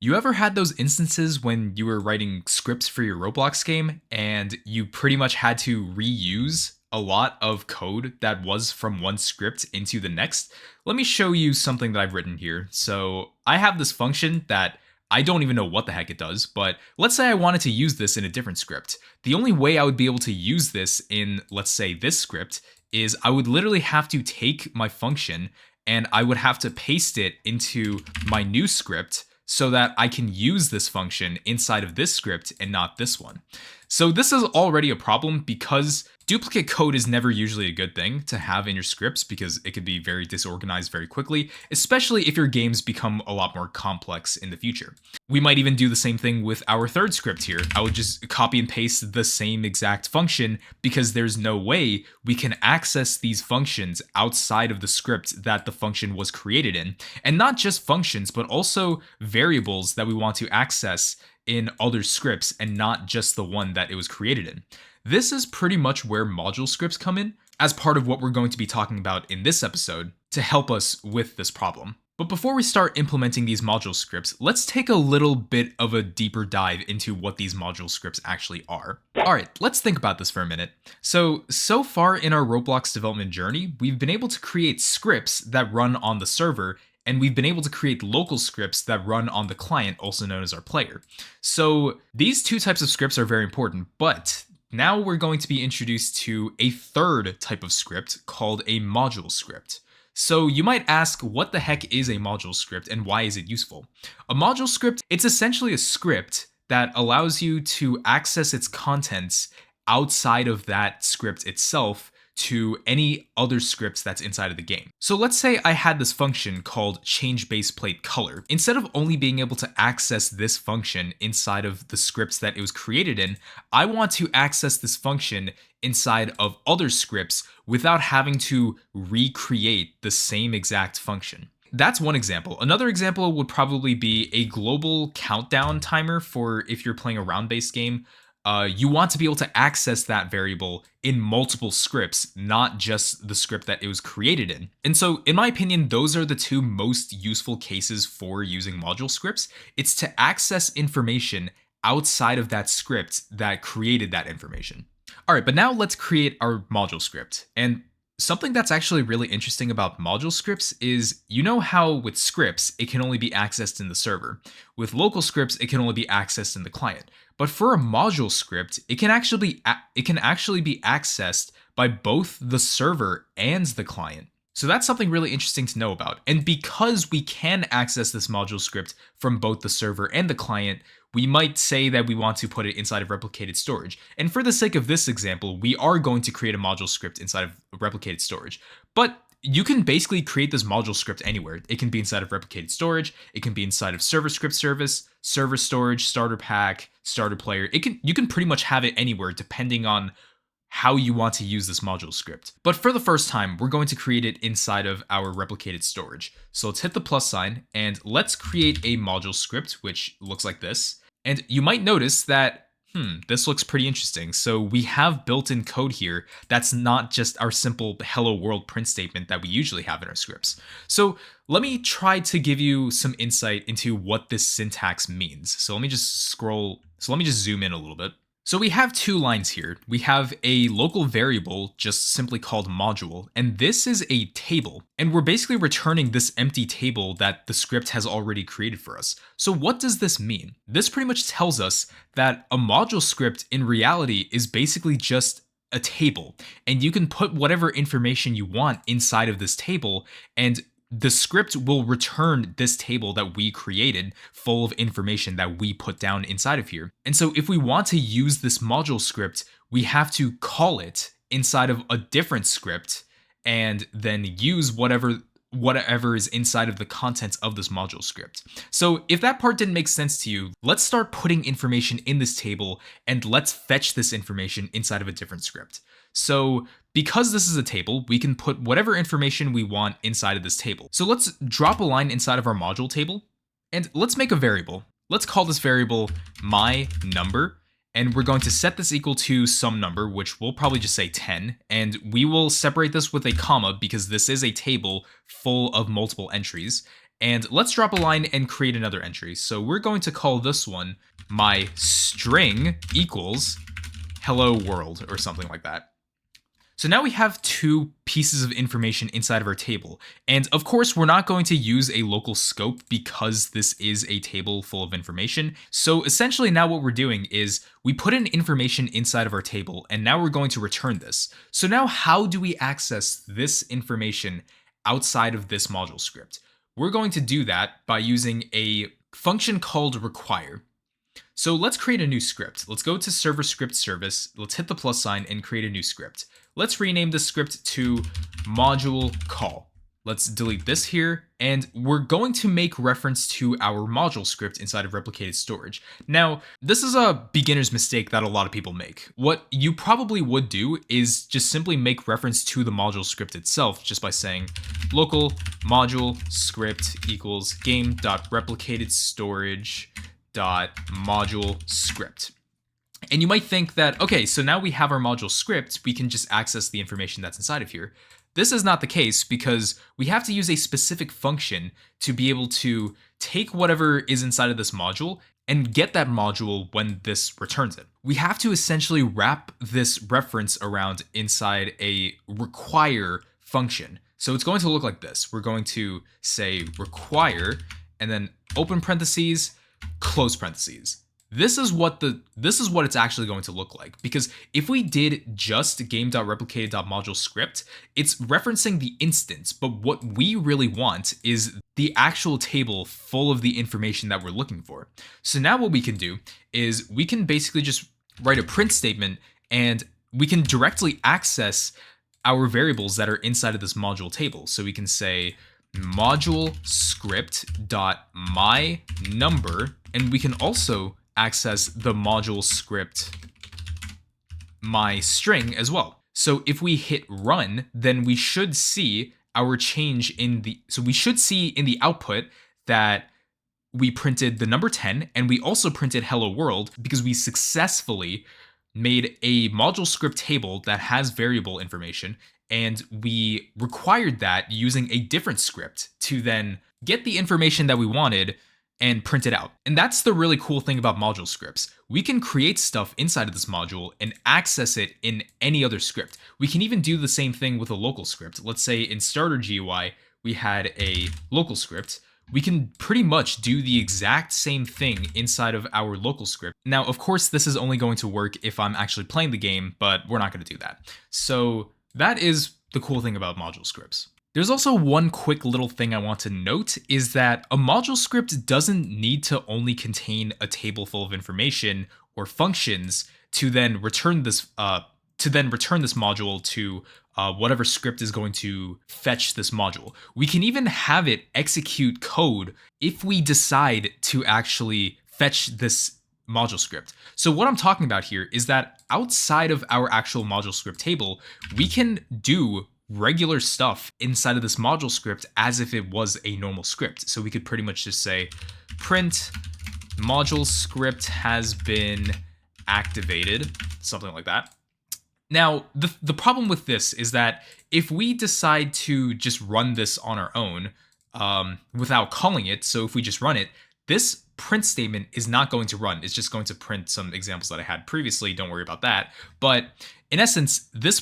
You ever had those instances when you were writing scripts for your Roblox game and you pretty much had to reuse a lot of code that was from one script into the next? Let me show you something that I've written here. So I have this function that I don't even know what the heck it does, but let's say I wanted to use this in a different script. The only way I would be able to use this in, let's say, this script is I would literally have to take my function and I would have to paste it into my new script so that I can use this function inside of this script and not this one. So this is already a problem because duplicate code is never usually a good thing to have in your scripts because it could be very disorganized very quickly, especially if your games become a lot more complex in the future. We might even do the same thing with our third script here. I would just copy and paste the same exact function because there's no way we can access these functions outside of the script that the function was created in. And not just functions, but also variables that we want to access in other scripts and not just the one that it was created in. This is pretty much where module scripts come in as part of what we're going to be talking about in this episode to help us with this problem. But before we start implementing these module scripts, let's take a little bit of a deeper dive into what these module scripts actually are. Alright, let's think about this for a minute. So far in our Roblox development journey, we've been able to create scripts that run on the server, and we've been able to create local scripts that run on the client, also known as our player. So these two types of scripts are very important, but now we're going to be introduced to a third type of script called a module script. So you might ask, what the heck is a module script and why is it useful? A module script, it's essentially a script that allows you to access its contents outside of that script itself to any other scripts that's inside of the game. So let's say I had this function called change base plate color. Instead of only being able to access this function inside of the scripts that it was created in, I want to access this function inside of other scripts without having to recreate the same exact function. That's one example. Another example would probably be a global countdown timer for if you're playing a round-based game. You want to be able to access that variable in multiple scripts, not just the script that it was created in. And so, in my opinion, those are the two most useful cases for using module scripts. It's to access information outside of that script that created that information. All right, but now let's create our module script. And something that's actually really interesting about module scripts is, you know how with scripts, it can only be accessed in the server. With local scripts, it can only be accessed in the client. But for a module script, it can actually be accessed by both the server and the client. So that's something really interesting to know about. And because we can access this module script from both the server and the client, we might say that we want to put it inside of replicated storage. And for the sake of this example, we are going to create a module script inside of replicated storage. But you can basically create this module script anywhere. It can be inside of replicated storage, it can be inside of server script service, server storage, starter pack, starter player. You can pretty much have it anywhere depending on how you want to use this module script. But for the first time, we're going to create it inside of our replicated storage. So let's hit the plus sign and let's create a module script, which looks like this. And you might notice that this looks pretty interesting. So we have built-in code here that's not just our simple hello world print statement that we usually have in our scripts. So let me try to give you some insight into what this syntax means. So let me just zoom in a little bit. So we have two lines here. We have a local variable just simply called module, and this is a table. And we're basically returning this empty table that the script has already created for us. So what does this mean? This pretty much tells us that a module script in reality is basically just a table, and you can put whatever information you want inside of this table, and the script will return this table that we created full of information that we put down inside of here. And so if we want to use this module script, we have to call it inside of a different script and then use whatever is inside of the contents of this module script. So if that part didn't make sense to you, let's start putting information in this table and let's fetch this information inside of a different script. So because this is a table, we can put whatever information we want inside of this table. So let's drop a line inside of our module table and let's make a variable. Let's call this variable my number. And we're going to set this equal to some number, which we'll probably just say 10. And we will separate this with a comma because this is a table full of multiple entries. And let's drop a line and create another entry. So we're going to call this one my string equals hello world or something like that. So now we have two pieces of information inside of our table. And of course, we're not going to use a local scope because this is a table full of information. So essentially now what we're doing is we put in information inside of our table and now we're going to return this. So now how do we access this information outside of this module script? We're going to do that by using a function called require. So let's create a new script. Let's go to server script service. Let's hit the plus sign and create a new script. Let's rename the script to module call. Let's delete this here, and we're going to make reference to our module script inside of replicated storage. Now, this is a beginner's mistake that a lot of people make. What you probably would do is just simply make reference to the module script itself just by saying local module script equals game.replicatedStorage.module script. And you might think that, okay, so now we have our module script, we can just access the information that's inside of here. This is not the case because we have to use a specific function to be able to take whatever is inside of this module and get that module when this returns it. We have to essentially wrap this reference around inside a require function. So it's going to look like this. We're going to say require and then open parentheses, close parentheses. This is what it's actually going to look like, because if we did just game.replicated.module script, it's referencing the instance, but what we really want is the actual table full of the information that we're looking for. So now what we can do is we can basically just write a print statement and we can directly access our variables that are inside of this module table. So we can say module script.myNumber, and we can also access the module script myString as well. So if we hit run, then we should see our change in the, so we should see in the output that we printed the number 10 and we also printed hello world because we successfully made a module script table that has variable information, and we required that using a different script to then get the information that we wanted and print it out. And that's the really cool thing about module scripts. We can create stuff inside of this module and access it in any other script. We can even do the same thing with a local script. Let's say in starter GUI, we had a local script. We can pretty much do the exact same thing inside of our local script. Now, of course, this is only going to work if I'm actually playing the game, but we're not going to do that. So that is the cool thing about module scripts. There's also one quick little thing I want to note is that a module script doesn't need to only contain a table full of information or functions to then return this module to whatever script is going to fetch this module. We can even have it execute code if we decide to actually fetch this module script. So what I'm talking about here is that outside of our actual module script table, we can do regular stuff inside of this module script as if it was a normal script. So we could pretty much just say print module script has been activated, something like that. Now, the problem with this is that if we decide to just run this on our own without calling it, so if we just run it, this print statement is not going to run. It's just going to print some examples that I had previously. Don't worry about that. But in essence, this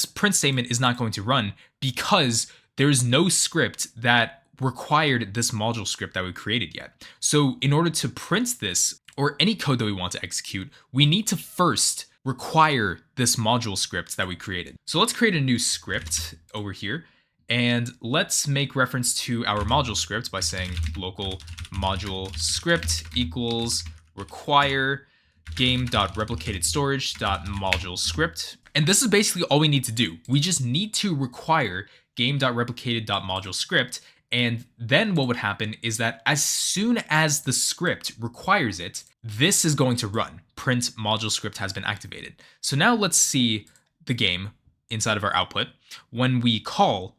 print statement is not going to run because there's no script that required this module script that we created yet. So in order to print this or any code that we want to execute, we need to first require this module script that we created. So let's create a new script over here. And let's make reference to our module script by saying local module script equals require game.replicatedStorage.module script. And this is basically all we need to do. We just need to require game.replicated.module script. And then what would happen is that as soon as the script requires it, this is going to run. Print module script has been activated. So now let's see the game inside of our output when we call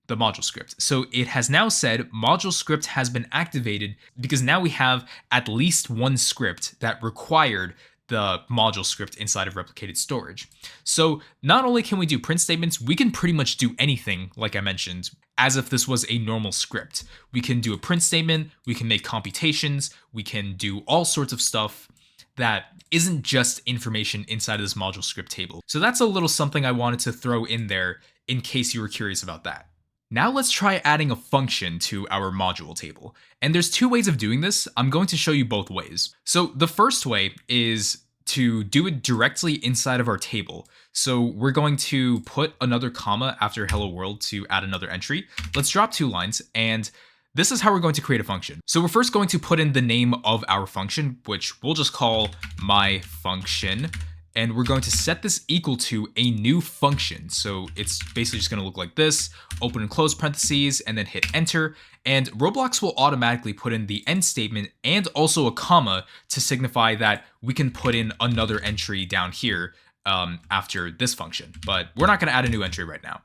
the module script. So it has now said module script has been activated because now we have at least one script that required the module script inside of replicated storage. So not only can we do print statements, we can pretty much do anything, like I mentioned, as if this was a normal script. We can do a print statement, we can make computations, we can do all sorts of stuff that isn't just information inside of this module script table. So that's a little something I wanted to throw in there in case you were curious about that. Now let's try adding a function to our module table. And there's two ways of doing this. I'm going to show you both ways. So the first way is to do it directly inside of our table. So we're going to put another comma after hello world to add another entry. Let's drop 2 lines, and this is how we're going to create a function. So we're first going to put in the name of our function, which we'll just call my function. And we're going to set this equal to a new function. So it's basically just going to look like this, open and close parentheses, and then hit enter. And Roblox will automatically put in the end statement and also a comma to signify that we can put in another entry down here after this function. But we're not going to add a new entry right now.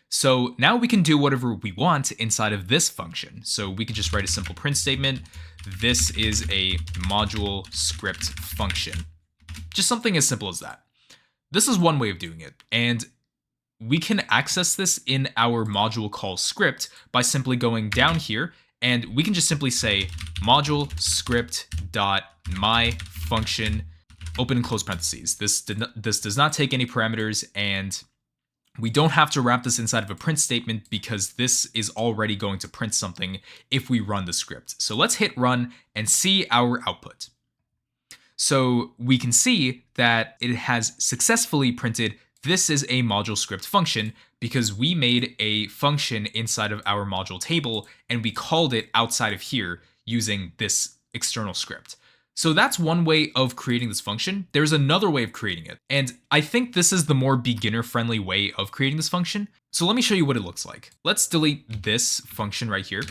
So now we can do whatever we want inside of this function. So we can just write a simple print statement. This is a module script function. Just something as simple as that. This is one way of doing it, and we can access this in our module call script by simply going down here, and we can just simply say module script dot my function, open and close parentheses. This does not take any parameters, and we don't have to wrap this inside of a print statement because this is already going to print something if we run the script. So let's hit run and see our output. So we can see that it has successfully printed this is a module script function because we made a function inside of our module table and we called it outside of here using this external script. So that's one way of creating this function. There's another way of creating it. And I think this is the more beginner-friendly way of creating this function. So let me show you what it looks like. Let's delete this function right here.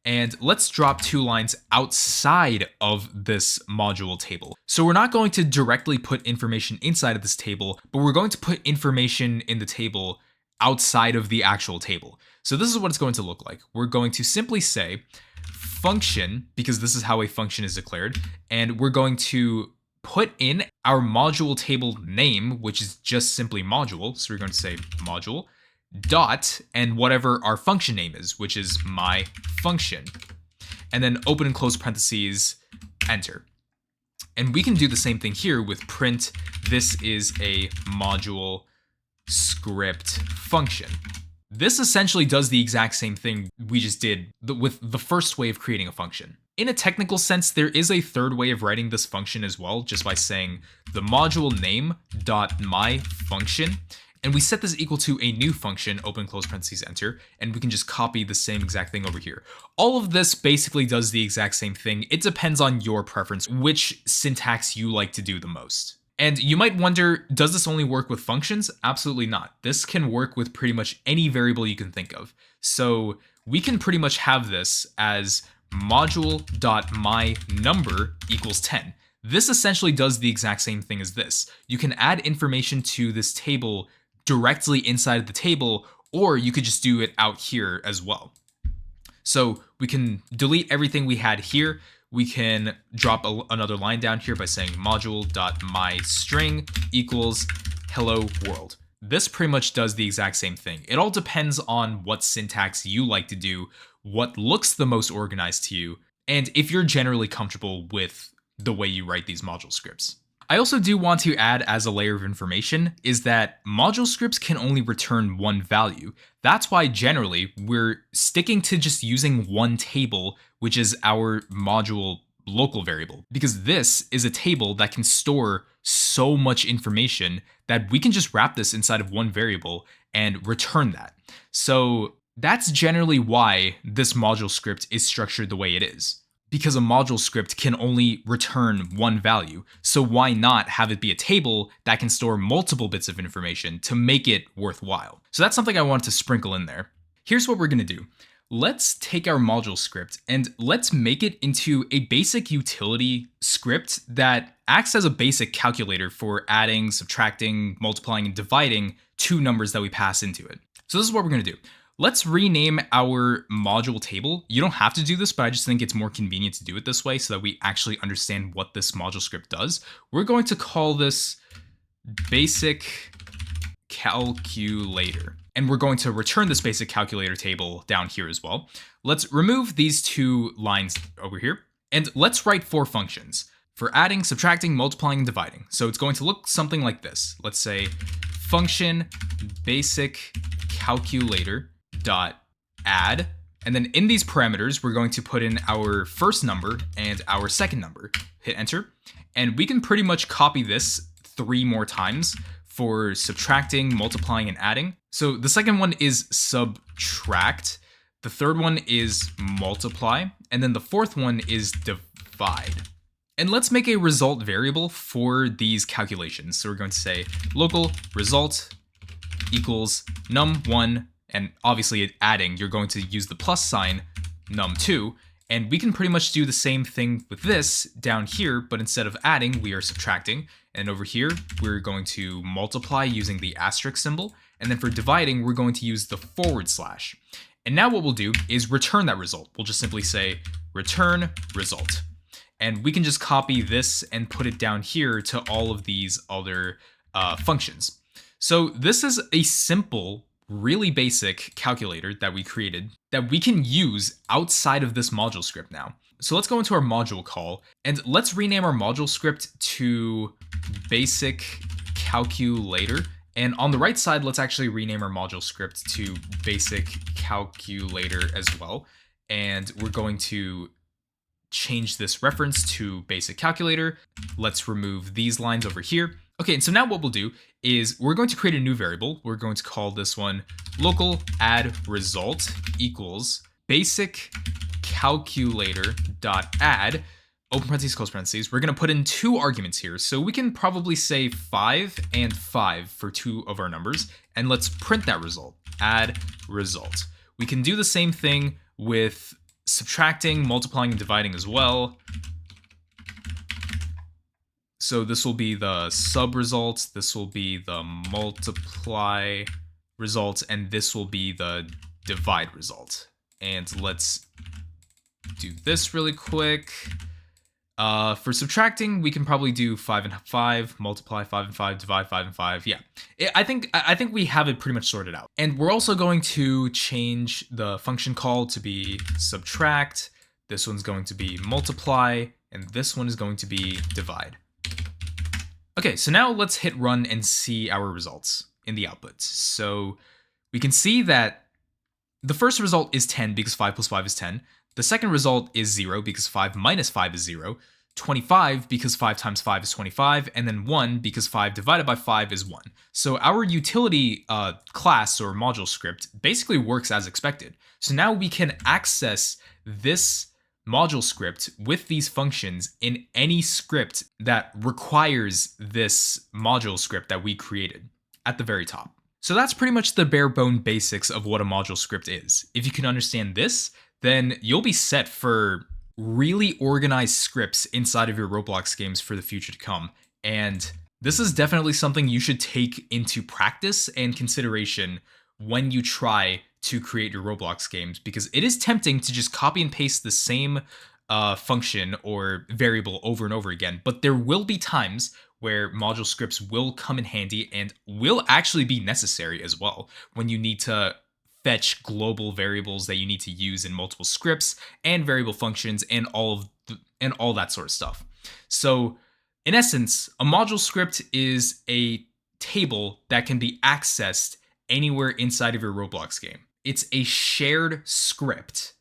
And let's drop 2 lines outside of this module table. So we're not going to directly put information inside of this table, but we're going to put information in the table outside of the actual table. So this is what it's going to look like. We're going to simply say function, because this is how a function is declared, and we're going to put in our module table name, which is just simply module. So we're going to say module dot and whatever our function name is, which is my function, and then open and close parentheses, enter. And we can do the same thing here with print. This is a module script function. This essentially does the exact same thing we just did with the first way of creating a function. In a technical sense, there is a third way of writing this function as well, just by saying the module name dot my function. And we set this equal to a new function, open, close parentheses, enter, and we can just copy the same exact thing over here. All of this basically does the exact same thing. It depends on your preference, which syntax you like to do the most. And you might wonder, does this only work with functions? Absolutely not. This can work with pretty much any variable you can think of. So we can pretty much have this as module.myNumber equals 10. This essentially does the exact same thing as this. You can add information to this table directly inside of the table, or you could just do it out here as well. So we can delete everything we had here. We can drop another line down here by saying module.myString equals hello world. This pretty much does the exact same thing. It all depends on what syntax you like to do, what looks the most organized to you, and if you're generally comfortable with the way you write these module scripts. I also do want to add as a layer of information is that module scripts can only return one value. That's why generally we're sticking to just using one table, which is our module local variable, because this is a table that can store so much information that we can just wrap this inside of one variable and return that. So that's generally why this module script is structured the way it is. Because a module script can only return one value. So why not have it be a table that can store multiple bits of information to make it worthwhile? So that's something I want to sprinkle in there. Here's what we're gonna do. Let's take our module script and let's make it into a basic utility script that acts as a basic calculator for adding, subtracting, multiplying, and dividing two numbers that we pass into it. So this is what we're gonna do. let's rename our module table. You don't have to do this, but I just think it's more convenient to do it this way so that we actually understand what this module script does. We're going to call this basic calculator. And we're going to return this basic calculator table down here as well. Let's remove these two lines over here. And let's write 4 functions for adding, subtracting, multiplying, and dividing. So it's going to look something like this. Let's say function basic calculator dot add. And then in these parameters, we're going to put in our first number and our second number. Hit enter. And we can pretty much copy this 3 more times for subtracting, multiplying, and adding. So the second one is subtract. The third one is multiply. And then the fourth one is divide. And let's make a result variable for these calculations. So we're going to say local result equals num1. And obviously adding, you're going to use the plus sign num2. And we can pretty much do the same thing with this down here, but instead of adding, we are subtracting. And over here, we're going to multiply using the asterisk symbol. And then for dividing, we're going to use the /. And now what we'll do is return that result. We'll just simply say return result. And we can just copy this and put it down here to all of these other functions. So this is a simple, really basic calculator that we created that we can use outside of this module script now. So let's go into our module call and let's rename our module script to basic calculator. And on the right side, let's actually rename our module script to basic calculator as well. And we're going to change this reference to basic calculator. Let's remove these lines over here. Okay, and so now what we'll do is we're going to create a new variable. We're going to call this one local add result equals basic calculator dot add open parentheses, close parentheses. We're going to put in 2 arguments here. So we can probably say 5 and 5 for 2 of our numbers. And let's print that result, add result. We can do the same thing with subtracting, multiplying, and dividing as well. So this will be the sub result, this will be the multiply result, and this will be the divide result. And let's do this really quick. For subtracting, we can probably do 5 and 5, multiply 5 and 5, divide 5 and 5. Yeah, I think we have it pretty much sorted out. And we're also going to change the function call to be subtract. This one's going to be multiply, and this one is going to be divide. Okay, so now let's hit run and see our results in the output. So we can see that the first result is 10 because 5 plus 5 is 10. The second result is 0 because 5 minus 5 is 0. 25 because 5 times 5 is 25. And then 1 because 5 divided by 5 is 1. So our utility class or module script basically works as expected. So now we can access this module script with these functions in any script that requires this module script that we created at the very top. So that's pretty much the bare bone basics of what a module script is. If you can understand this, then you'll be set for really organized scripts inside of your Roblox games for the future to come. And this is definitely something you should take into practice and consideration when you try to create your Roblox games, because it is tempting to just copy and paste the same function or variable over and over again. But there will be times where module scripts will come in handy and will actually be necessary as well when you need to fetch global variables that you need to use in multiple scripts and variable functions and all that sort of stuff. So in essence, a module script is a table that can be accessed anywhere inside of your Roblox game. It's a shared script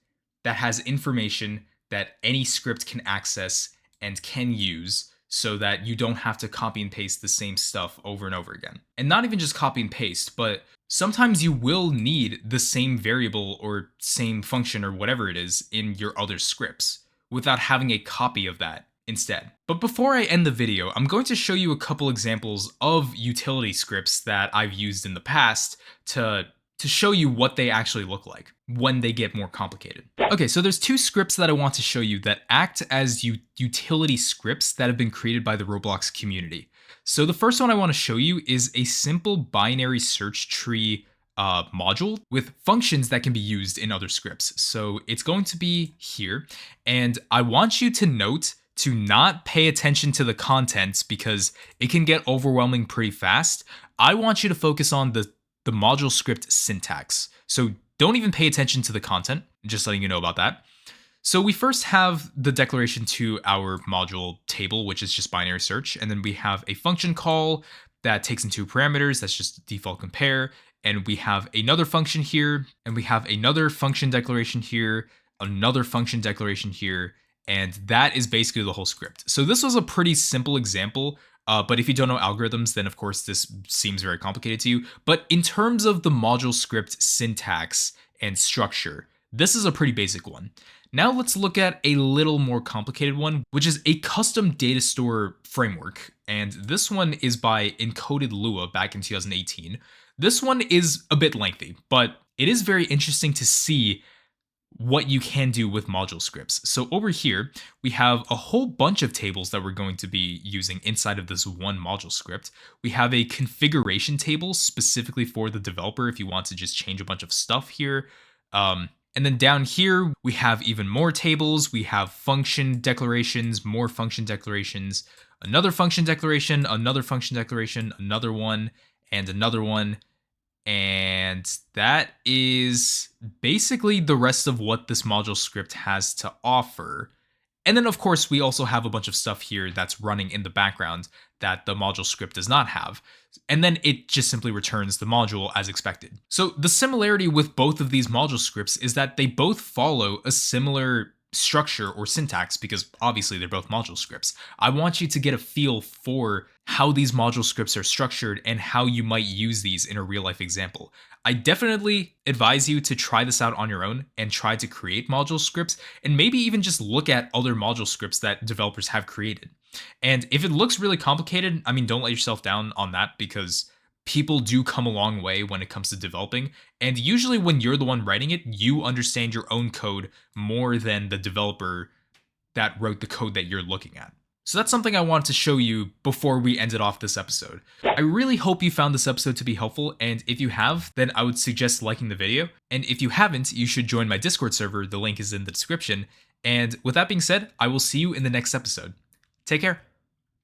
that has information that any script can access and can use, so that you don't have to copy and paste the same stuff over and over again. And not even just copy and paste, but sometimes you will need the same variable or same function or whatever it is in your other scripts without having a copy of that instead. But before I end the video, I'm going to show you a couple examples of utility scripts that I've used in the past to show you what they actually look like when they get more complicated. Okay, so there's 2 scripts that I want to show you that act as utility scripts that have been created by the Roblox community. So the first one I want to show you is a simple binary search tree module with functions that can be used in other scripts. So it's going to be here. And I want you to note to not pay attention to the contents because it can get overwhelming pretty fast. I want you to focus on the module script syntax. So don't even pay attention to the content, just letting you know about that. So we first have the declaration to our module table, which is just binary search. And then we have a function call that takes in two parameters. That's just default compare. And we have another function here, and we have another function declaration here, another function declaration here. And that is basically the whole script. So this was a pretty simple example. But if you don't know algorithms, then of course this seems very complicated to you. But in terms of the module script syntax and structure, this is a pretty basic one. Now let's look at a little more complicated one, which is a custom data store framework. And this one is by Encoded Lua back in 2018. This one is a bit lengthy, but it is very interesting to see what you can do with module scripts. So over here, we have a whole bunch of tables that we're going to be using inside of this one module script. We have a configuration table specifically for the developer if you want to just change a bunch of stuff here. And then down here, we have even more tables. We have function declarations, more function declarations, another function declaration, another function declaration, another one, and another one. And that is basically the rest of what this module script has to offer. And then, of course, we also have a bunch of stuff here that's running in the background that the module script does not have. And then it just simply returns the module as expected. So the similarity with both of these module scripts is that they both follow a similar structure or syntax because obviously they're both module scripts. I want you to get a feel for how these module scripts are structured and how you might use these in a real life example. I definitely advise you to try this out on your own and try to create module scripts and maybe even just look at other module scripts that developers have created. And if it looks really complicated, I mean, don't let yourself down on that because people do come a long way when it comes to developing. And usually when you're the one writing it, you understand your own code more than the developer that wrote the code that you're looking at. So that's something I wanted to show you before we ended off this episode. I really hope you found this episode to be helpful, and if you have, then I would suggest liking the video. And if you haven't, you should join my Discord server, the link is in the description. And with that being said, I will see you in the next episode. Take care.